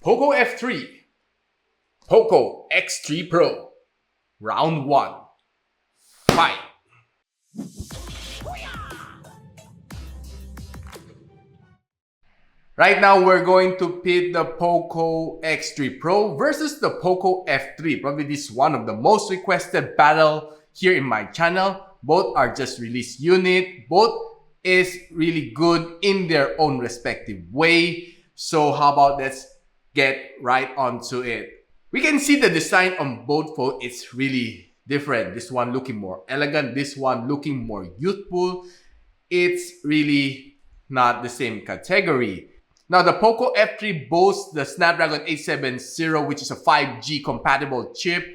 Poco F3, Poco X3 Pro, Round 1, Fight! Right now, we're going to pit the Poco X3 Pro versus the Poco F3. Probably this is one of the most requested battle here in my channel. Both are just released unit. Both is really good in their own respective way. So how about let's get right onto it. We can see the design on both phones. It's really different. This one looking more elegant. This one looking more youthful. It's really not the same category. Now, the Poco F3 boasts the Snapdragon 870, which is a 5G compatible chip.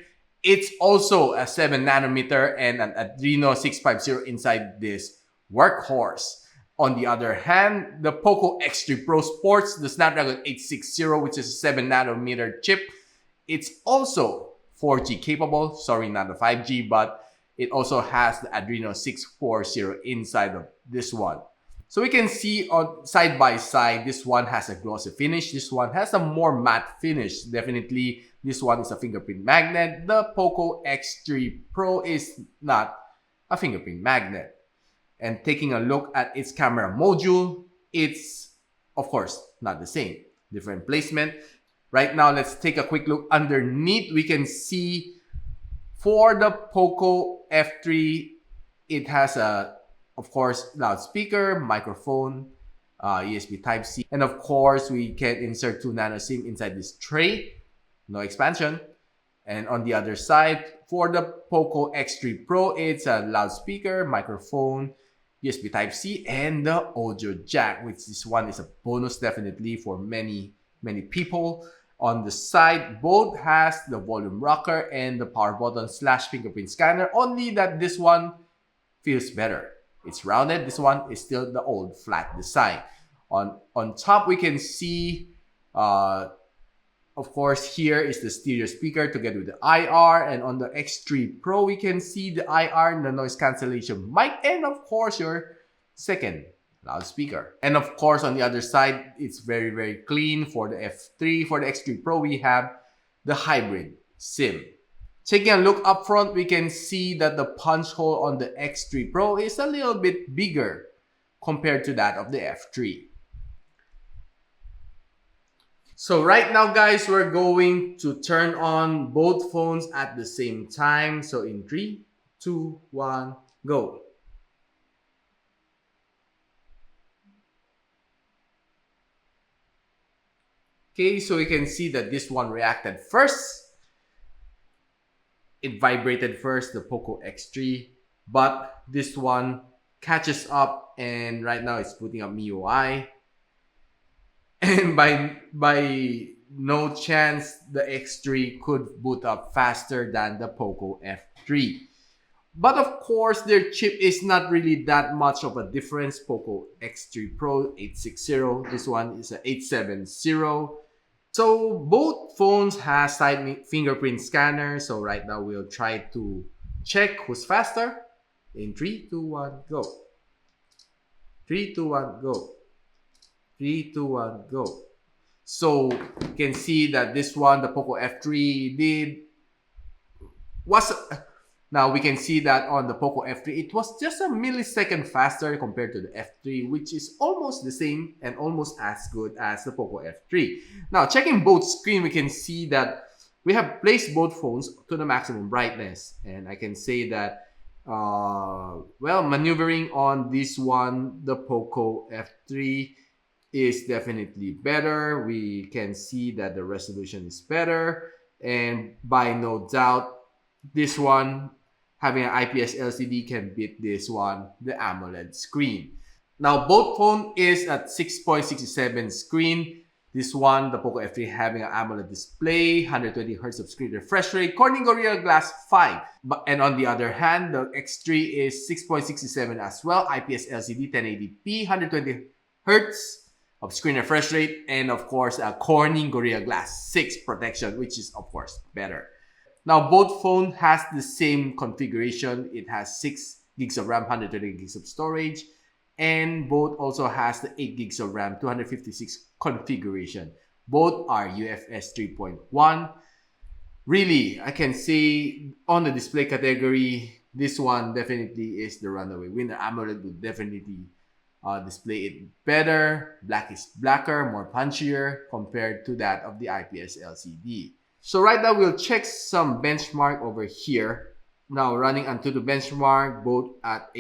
It's also a 7nm and an Adreno 650 inside this workhorse. On the other hand, the Poco X3 Pro sports the Snapdragon 860, which is a 7nm chip. It's also 4G capable, sorry, not the 5G, but it also has the Adreno 640 inside of this one. So we can see on side by side, this one has a glossy finish. This one has a more matte finish. Definitely, this one is a fingerprint magnet. The Poco X3 Pro is not a fingerprint magnet. And taking a look at its camera module, it's, of course, not the same. Different placement. Right now, let's take a quick look underneath. We can see for the Poco F3, it has a, of course, loudspeaker, microphone, USB Type-C. And of course, we can insert 2 nano SIM inside this tray. No expansion. And on the other side, for the Poco X3 Pro, it's a loudspeaker, microphone, USB Type-C, and the audio jack, which this one is a bonus definitely for many people. On the side, both has the volume rocker and the power button / fingerprint scanner, only that this one feels better. It's rounded. This one is still the old flat design. On top, we can see, of course, here is the stereo speaker together with the IR. And on the X3 Pro, we can see the IR, the noise cancellation mic, and of course, your second loudspeaker. And of course, on the other side, it's very clean. For the F3, for the X3 Pro, we have the hybrid SIM. Taking a look up front, we can see that the punch hole on the X3 Pro is a little bit bigger compared to that of the F3. So right now, guys, we're going to turn on both phones at the same time. So in 3, 2, 1, go. Okay, so we can see that this one reacted first. It vibrated first, the Poco X3, but this one catches up, and right now it's putting up MIUI. And by no chance, the X3 could boot up faster than the Poco F3. But of course, their chip is not really that much of a difference. Poco X3 Pro 860, this one is an 870. So both phones have side fingerprint scanner. So right now we'll try to check who's faster. In 3, 2, 1, go. 3, 2, 1, go. 3, 2, 1, go. So you can see that this one, the Poco F3 now we can see that on the Poco F3, it was just a millisecond faster compared to the F3, which is almost the same and almost as good as the Poco F3. Now, checking both screens, we can see that we have placed both phones to the maximum brightness. And I can say that, well, maneuvering on this one, the Poco F3 is definitely better. We can see that the resolution is better. And by no doubt, this one, having an IPS LCD, can beat this one, the AMOLED screen. Now, both phone is at 6.67 screen. This one, the Poco F3, having an AMOLED display, 120Hz of screen refresh rate, Corning Gorilla Glass 5. And on the other hand, the X3 is 6.67 as well, IPS LCD, 1080p, 120Hz of screen refresh rate, and of course, a Corning Gorilla Glass 6 protection, which is of course better. Now, both phones has the same configuration. It has 6 gigs of RAM, 120 gigs of storage, and both also has the 8 gigs of RAM, 256 configuration. Both are UFS 3.1. Really, I can say on the display category, this one definitely is the runaway winner. AMOLED would definitely display it better. Black is blacker, more punchier compared to that of the IPS LCD. So right now, we'll check some benchmark over here. Now running onto the benchmark, both at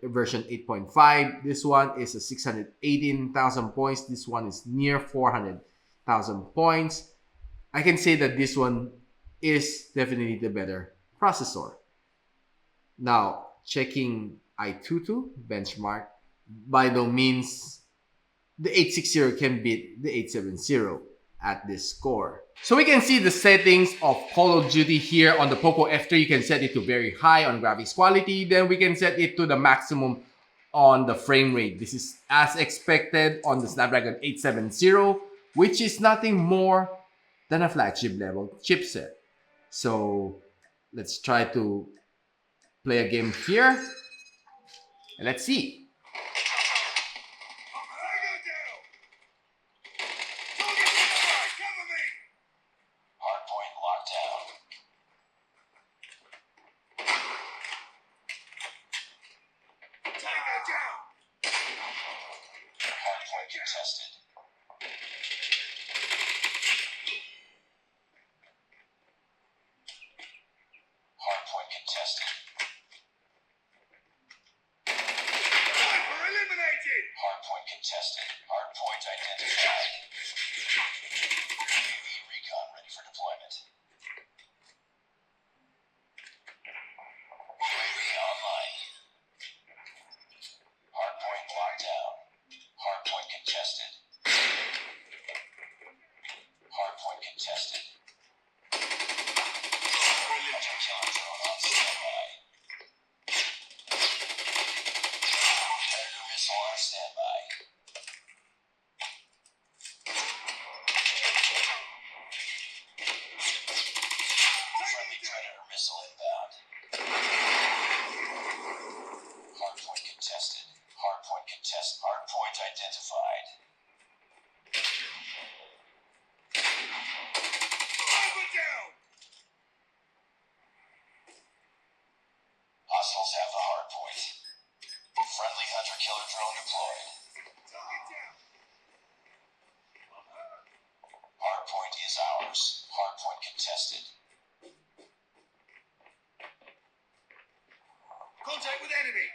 version 8.5. This one is a 618,000 points. This one is near 400,000 points. I can say that this one is definitely the better processor. Now, checking i22 benchmark, by no means the 860 can beat the 870 at this score. So we can see the settings of Call of Duty here on the Poco F3. You can set it to very high on graphics quality. Then we can set it to the maximum on the frame rate. This is as expected on the Snapdragon 870, which is nothing more than a flagship level chipset. So let's try to play a game here. And let's see. Contested. Hardpoint contested. Sniper eliminated. Hardpoint contested. Hardpoint identified. UAV recon ready for deployment. UAV online. Hardpoint locked down. Hardpoint contested. Hardpoint contested. Hunter killer drone on standby. Predator missile on standby. Friendly Predator missile inbound. Hardpoint contested. Hardpoint contested. Hardpoint identified. Down. Hostiles have the hardpoint. Friendly hunter killer drone deployed. Hardpoint is ours. Hardpoint contested. Contact with enemy.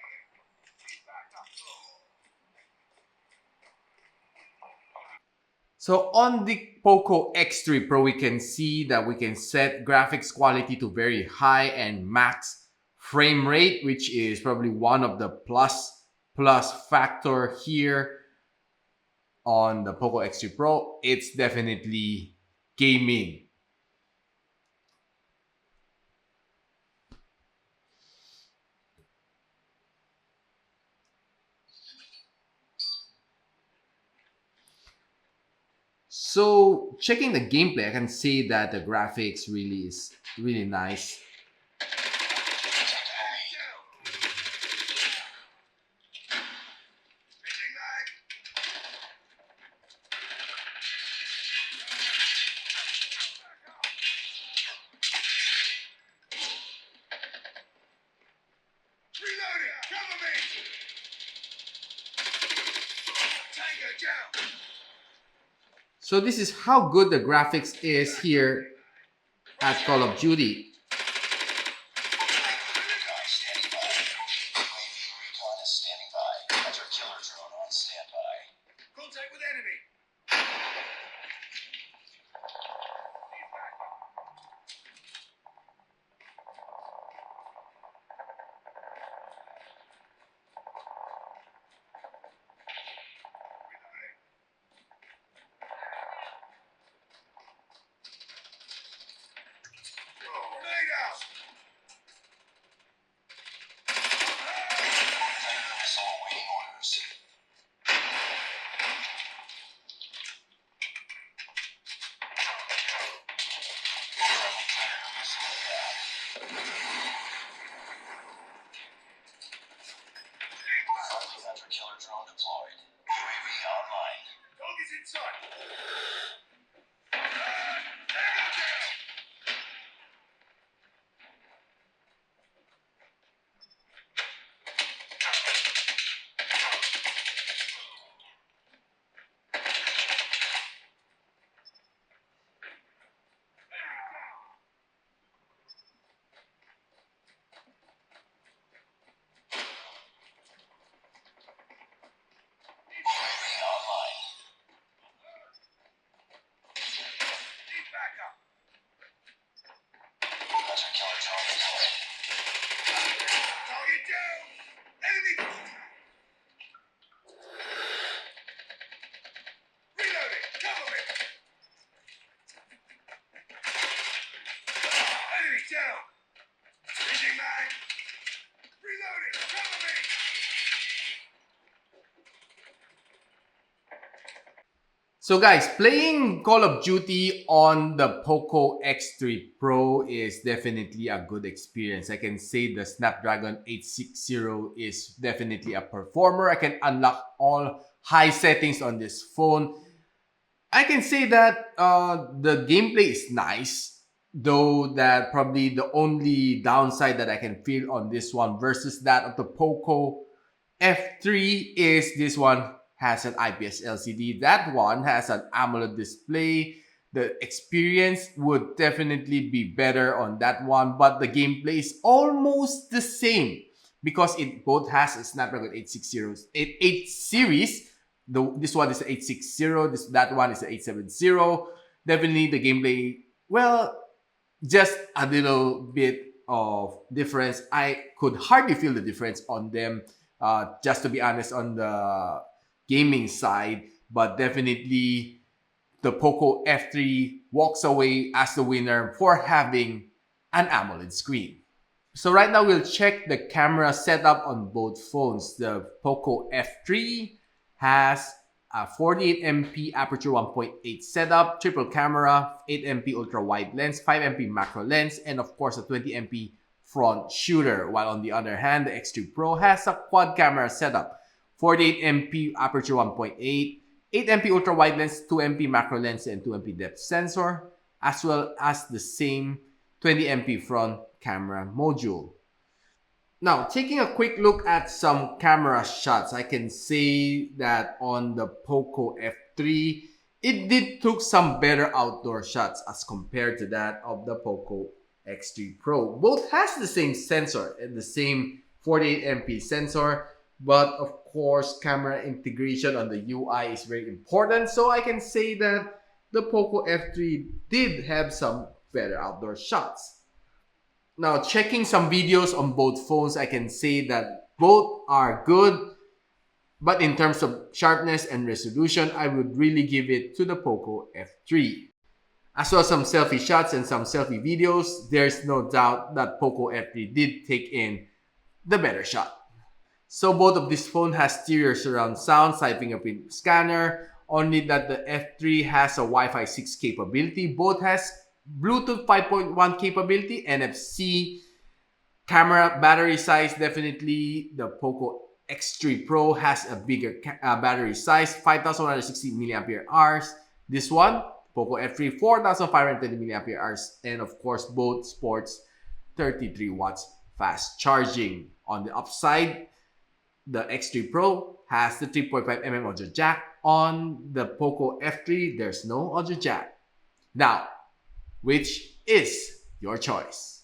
So on the Poco X3 Pro, we can see that we can set graphics quality to very high and max frame rate, which is probably one of the plus factor here on the Poco X3 Pro. It's definitely gaming. So checking the gameplay, I can say that the graphics really is really nice. So this is how good the graphics is here at Call of Duty. So guys, playing Call of Duty on the Poco X3 Pro is definitely a good experience. I can say the Snapdragon 860 is definitely a performer. I can unlock all high settings on this phone. I can say that the gameplay is nice, though that probably the only downside that I can feel on this one versus that of the Poco F3 is this one has an IPS LCD. That one has an AMOLED display. The experience would definitely be better on that one, but the gameplay is almost the same because it both has a Snapdragon 8 series. This one is 860, that one is 870. Definitely the gameplay, well, just a little bit of difference. I could hardly feel the difference on them, just to be honest, on the gaming side, but definitely the Poco F3 walks away as the winner for having an AMOLED screen. So right now we'll check the camera setup on both phones. The Poco F3 has a 48MP aperture 1.8 setup, triple camera, 8MP ultra wide lens, 5MP macro lens, and of course a 20MP front shooter. While on the other hand, the X3 Pro has a quad camera setup, 48MP aperture 1.8, 8MP ultra wide lens, 2MP macro lens, and 2MP depth sensor, as well as the same 20MP front camera module. Now, taking a quick look at some camera shots, I can say that on the Poco F3, it did took some better outdoor shots as compared to that of the Poco X3 Pro. Both has the same sensor and the same 48MP sensor, but of course, camera integration on the UI is very important. So I can say that the Poco F3 did have some better outdoor shots. Now, checking some videos on both phones, I can say that both are good. But in terms of sharpness and resolution, I would really give it to the Poco F3. As well as some selfie shots and some selfie videos, there's no doubt that Poco F3 did take in the better shot. So both of this phone has stereo surround sound, side fingerprint scanner, only that the F3 has a Wi-Fi 6 capability. Both has Bluetooth 5.1 capability, NFC, camera battery size, definitely the Poco X3 Pro has a bigger battery size, 5,160 milliampere hours. This one, Poco F3, 4,520 milliampere hours, and of course both sports 33 watts fast charging. On the upside, the X3 Pro has the 3.5mm audio jack. On the Poco F3, there's no audio jack. Now, which is your choice?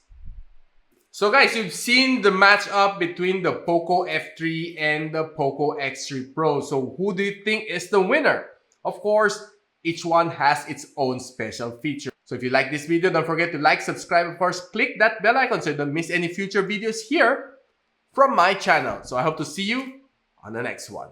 So guys, you've seen the matchup between the Poco F3 and the Poco X3 Pro. So who do you think is the winner? Of course, each one has its own special feature. So if you like this video, don't forget to like, subscribe, and of course, click that bell icon so you don't miss any future videos here from my channel. So I hope to see you on the next one.